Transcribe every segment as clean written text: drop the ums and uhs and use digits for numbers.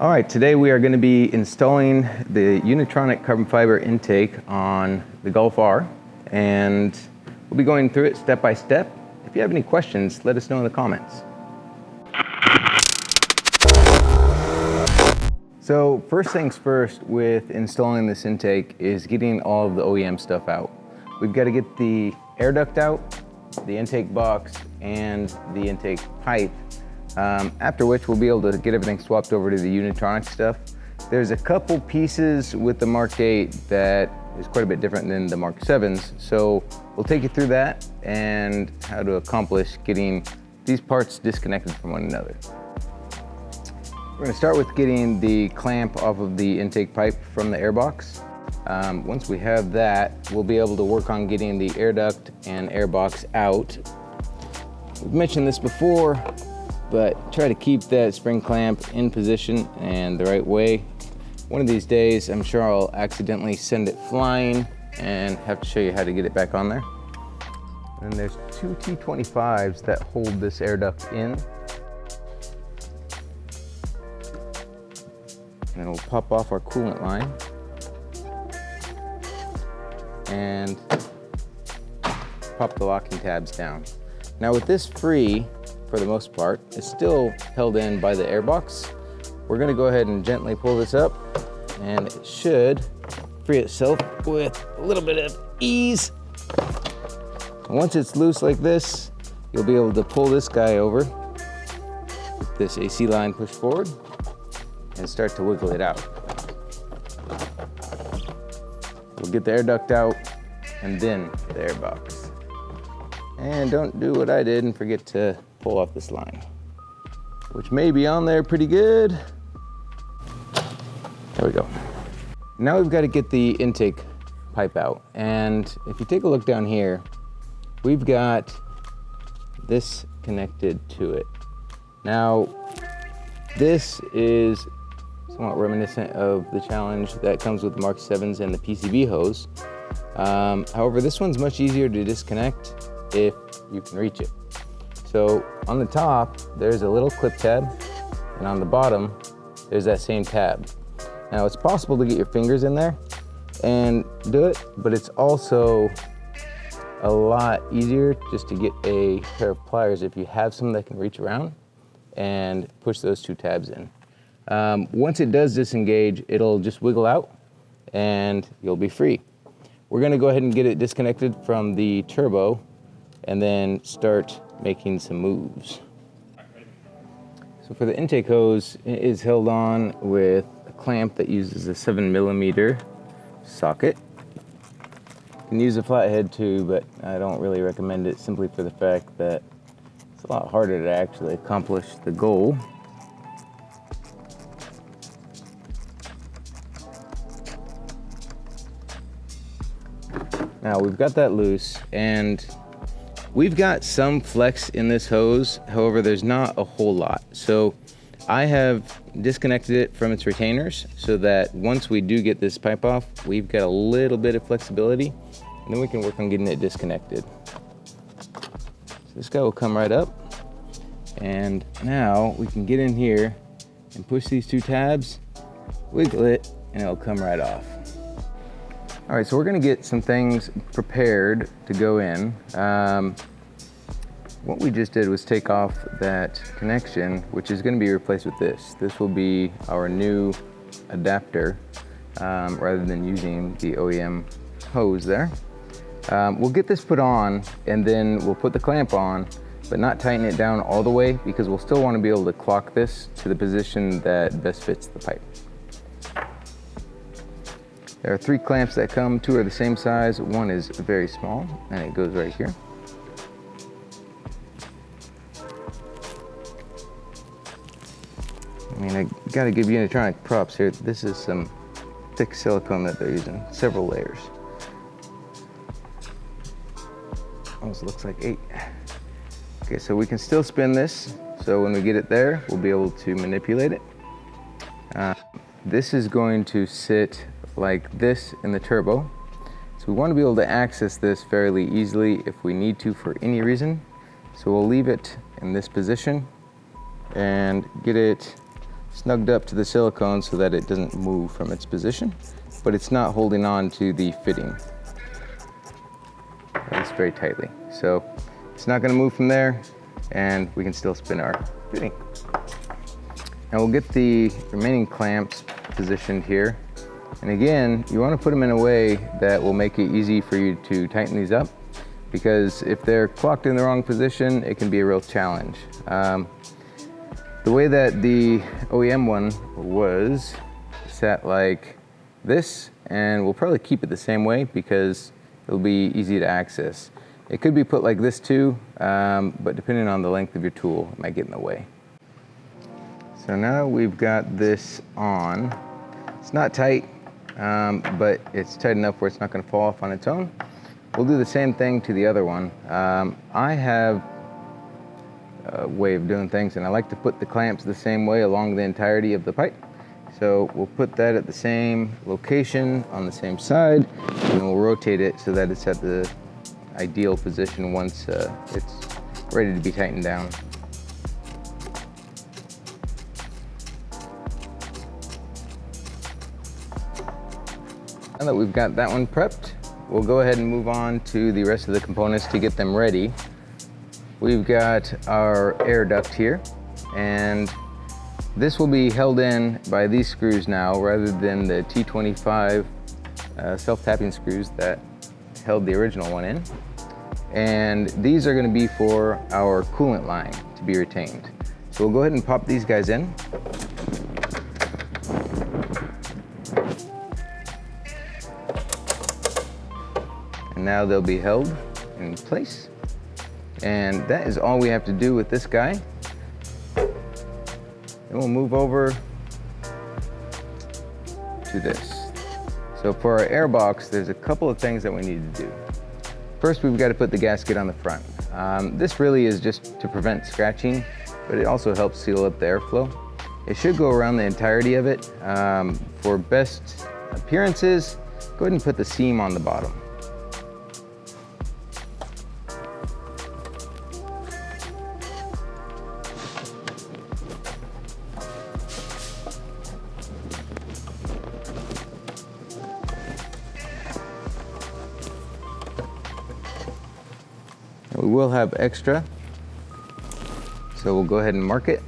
All right, today we are going to be installing the Unitronic carbon fiber intake on the Golf R, and we'll be going through it step by step. If you have any questions, let us know in the comments. So first things first with installing this intake is getting all of the OEM stuff out. We've got to get the air duct out, the intake box, and the intake pipe. After which we'll be able to get everything swapped over to the Unitronic stuff. There's a couple pieces with the Mark 8 that is quite a bit different than the Mark 7s. So we'll take you through that and how to accomplish getting these parts disconnected from one another. We're gonna start with getting the clamp off of the intake pipe from the airbox. Once we have that, we'll be able to work on getting the air duct and airbox out. We've mentioned this before, but try to keep that spring clamp in position and the right way. One of these days, I'm sure I'll accidentally send it flying and have to show you how to get it back on there. And there's two T25s that hold this air duct in. And then we'll pop off our coolant line and pop the locking tabs down. Now with this free, for the most part, it's still held in by the airbox. We're gonna go ahead and gently pull this up, and it should free itself with a little bit of ease. And once it's loose like this, you'll be able to pull this guy over with this AC line pushed forward and start to wiggle it out. We'll get the air duct out and then the airbox. And don't do what I did and forget to pull off this line, which may be on there pretty good. There we go. Now we've got to get the intake pipe out. And if you take a look down here, we've got this connected to it. Now, this is somewhat reminiscent of the challenge that comes with the Mark 7s and the PCB hose. However, this one's much easier to disconnect if you can reach it. So on the top, there's a little clip tab, and on the bottom, there's that same tab. Now it's possible to get your fingers in there and do it, but it's also a lot easier just to get a pair of pliers if you have some that can reach around and push those two tabs in. Once it does disengage, it'll just wiggle out and you'll be free. We're gonna go ahead and get it disconnected from the turbo and then start making some moves. So for the intake hose, it is held on with a clamp that uses a 7mm socket. You can use a flathead too, but I don't really recommend it simply for the fact that it's a lot harder to actually accomplish the goal. Now we've got that loose, and we've got some flex in this hose, however, there's not a whole lot. So I have disconnected it from its retainers so that once we do get this pipe off, we've got a little bit of flexibility, and then we can work on getting it disconnected. So this guy will come right up, and now we can get in here and push these two tabs, wiggle it, and it'll come right off. All right, so we're gonna get some things prepared to go in. What we just did was take off that connection, which is gonna be replaced with this. This will be our new adapter, rather than using the OEM hose there. We'll get this put on, and then we'll put the clamp on, but not tighten it down all the way, because we'll still wanna be able to clock this to the position that best fits the pipe. There are 3 clamps that come, 2 are the same size, 1 is very small, and it goes right here. I mean, I gotta give Unitronic props here. This is some thick silicone that they're using, several layers. Almost looks like 8. Okay, so we can still spin this, so when we get it there, we'll be able to manipulate it. This is going to sit like this in the turbo. So we want to be able to access this fairly easily if we need to for any reason. So we'll leave it in this position and get it snugged up to the silicone so that it doesn't move from its position, but it's not holding on to the fitting. It's very tightly. So it's not gonna move from there, and we can still spin our fitting. Now we'll get the remaining clamps positioned here. And again, you wanna put them in a way that will make it easy for you to tighten these up, because if they're clocked in the wrong position, it can be a real challenge. The way that the OEM one was set like this, and we'll probably keep it the same way because it'll be easy to access. It could be put like this too, but depending on the length of your tool, it might get in the way. So now we've got this on. It's not tight, but it's tight enough where it's not gonna fall off on its own. We'll do the same thing to the other one. I have a way of doing things, and I like to put the clamps the same way along the entirety of the pipe. So we'll put that at the same location on the same side, and we'll rotate it so that it's at the ideal position once it's ready to be tightened down. Now that we've got that one prepped, we'll go ahead and move on to the rest of the components to get them ready. We've got our air duct here, and this will be held in by these screws now rather than the T25 self-tapping screws that held the original one in. And these are going to be for our coolant line to be retained. So we'll go ahead and pop these guys in. And now they'll be held in place. And that is all we have to do with this guy. Then we'll move over to this. So for our air box, there's a couple of things that we need to do. First, we've got to put the gasket on the front. This really is just to prevent scratching, but it also helps seal up the airflow. It should go around the entirety of it. For best appearances, go ahead and put the seam on the bottom. We will have extra, so we'll go ahead and mark it.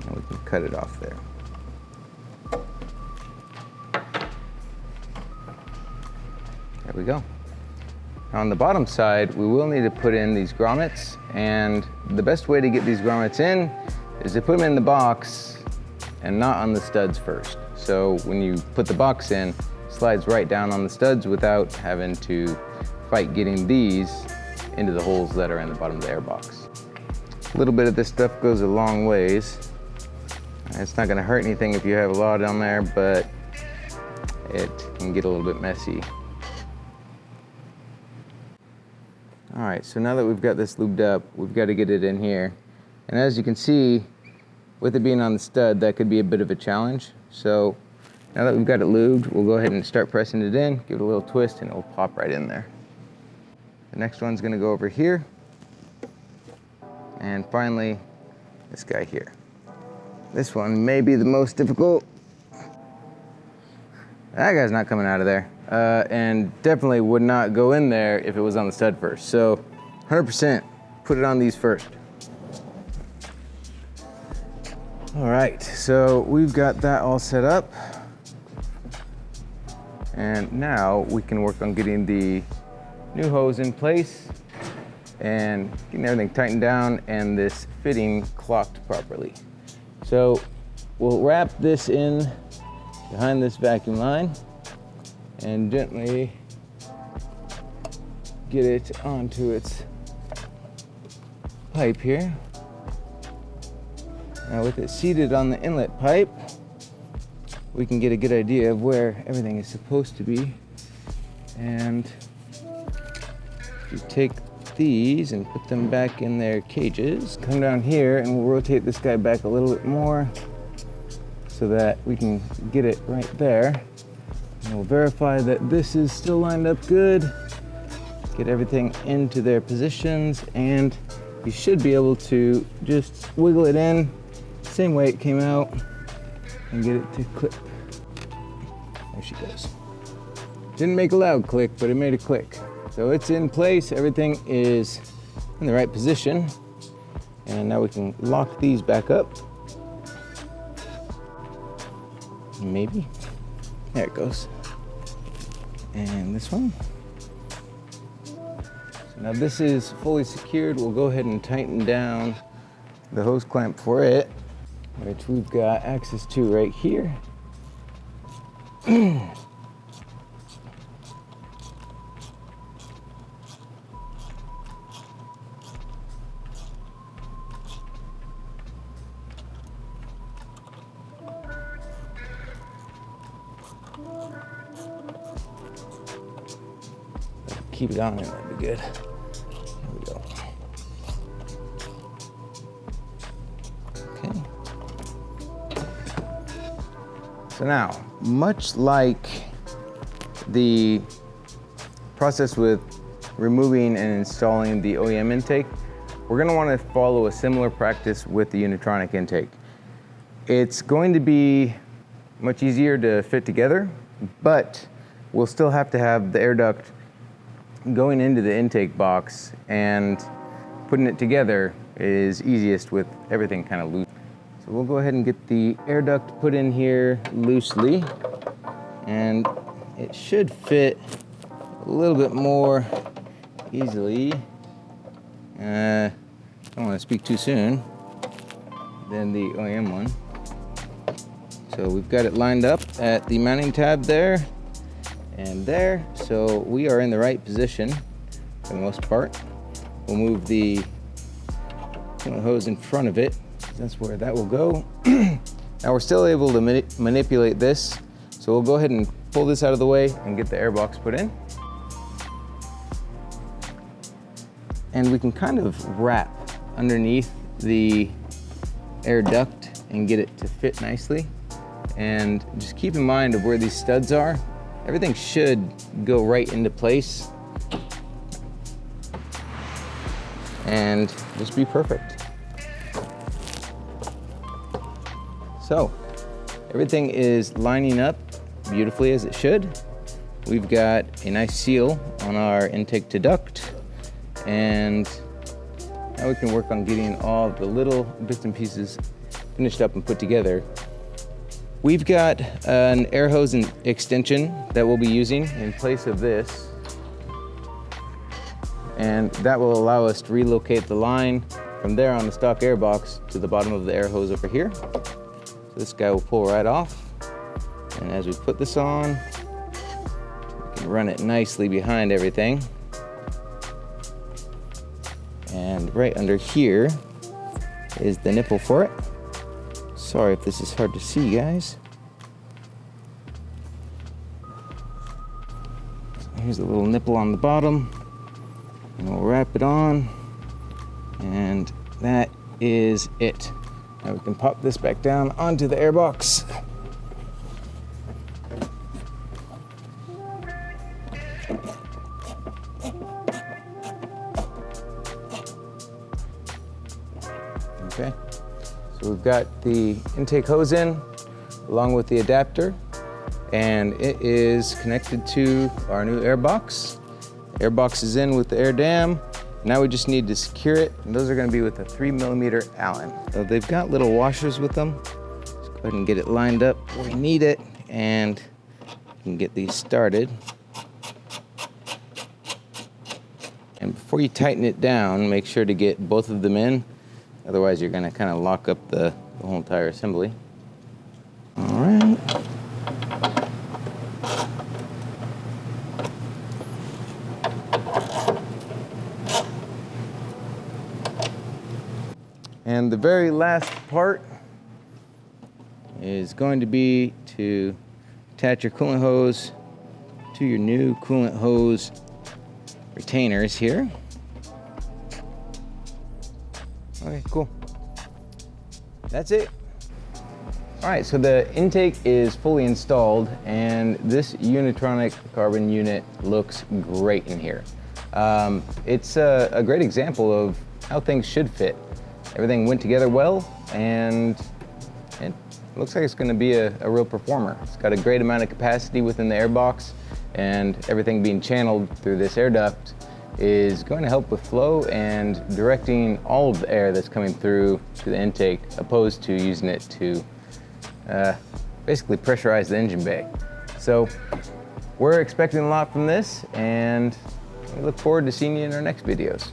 And we can cut it off there. There we go. Now on the bottom side, we will need to put in these grommets, and the best way to get these grommets in is to put them in the box and not on the studs first. So when you put the box in, slides right down on the studs without having to fight getting these into the holes that are in the bottom of the air box. A little bit of this stuff goes a long ways. It's not gonna hurt anything if you have a lot on there, but it can get a little bit messy. All right, so now that we've got this lubed up, we've got to get it in here. And as you can see, with it being on the stud, that could be a bit of a challenge. So now that we've got it lubed, we'll go ahead and start pressing it in, give it a little twist, and it will pop right in there. The next one's gonna go over here. And finally, this guy here. This one may be the most difficult. That guy's not coming out of there. And definitely would not go in there if it was on the stud first. So 100% put it on these first. All right, so we've got that all set up. And now we can work on getting the new hose in place and getting everything tightened down and this fitting clocked properly. So we'll wrap this in behind this vacuum line and gently get it onto its pipe here. Now with it seated on the inlet pipe, we can get a good idea of where everything is supposed to be. And you take these and put them back in their cages. Come down here and we'll rotate this guy back a little bit more so that we can get it right there. And we'll verify that this is still lined up good. Get everything into their positions, and you should be able to just wiggle it in, same way it came out, and get it to clip. There she goes. Didn't make a loud click, but it made a click. So it's in place, everything is in the right position. And now we can lock these back up. Maybe. There it goes. And this one. So now this is fully secured. We'll go ahead and tighten down the hose clamp for it, which we've got access to right here. Keep it on there, that'd be good. There we go. Okay. So now, much like the process with removing and installing the OEM intake, we're gonna wanna follow a similar practice with the Unitronic intake. It's going to be much easier to fit together, but we'll still have to have the air duct going into the intake box, and putting it together is easiest with everything kind of loose. So we'll go ahead and get the air duct put in here loosely, and it should fit a little bit more easily. I don't want to speak too soon, than the OEM one. So we've got it lined up at the mounting tab there and there, so we are in the right position for the most part. We'll move the hose in front of it, that's where that will go. Now we're still able to manipulate this, so we'll go ahead and pull this out of the way and get the air box put in. And we can kind of wrap underneath the air duct and get it to fit nicely. And just keep in mind of where these studs are. Everything should go right into place and just be perfect. So everything is lining up beautifully as it should. We've got a nice seal on our intake to duct, and now we can work on getting all the little bits and pieces finished up and put together. We've got an air hose extension that we'll be using in place of this, and that will allow us to relocate the line from there on the stock air box to the bottom of the air hose over here. So this guy will pull right off, and as we put this on, we can run it nicely behind everything. And right under here is the nipple for it. Sorry if this is hard to see, guys. So here's a little nipple on the bottom, and we'll wrap it on, and that is it. Now we can pop this back down onto the air box. Okay. So we've got the intake hose in along with the adapter, and it is connected to our new air box. Air box is in with the air dam. Now we just need to secure it, and those are going to be with a 3mm Allen. So they've got little washers with them. Let's go ahead and get it lined up where we need it, and we can get these started. And before you tighten it down, make sure to get both of them in. Otherwise, you're going to kind of lock up the whole entire assembly. All right. And the very last part is going to be to attach your coolant hose to your new coolant hose retainers here. Okay, cool. That's it. All right, so the intake is fully installed, and this Unitronic carbon unit looks great in here. It's a great example of how things should fit. Everything went together well, and it looks like it's going to be a real performer. It's got a great amount of capacity within the airbox, and everything being channeled through this air duct is going to help with flow and directing all of the air that's coming through to the intake, opposed to using it to basically pressurize the engine bay. So we're expecting a lot from this, and we look forward to seeing you in our next videos.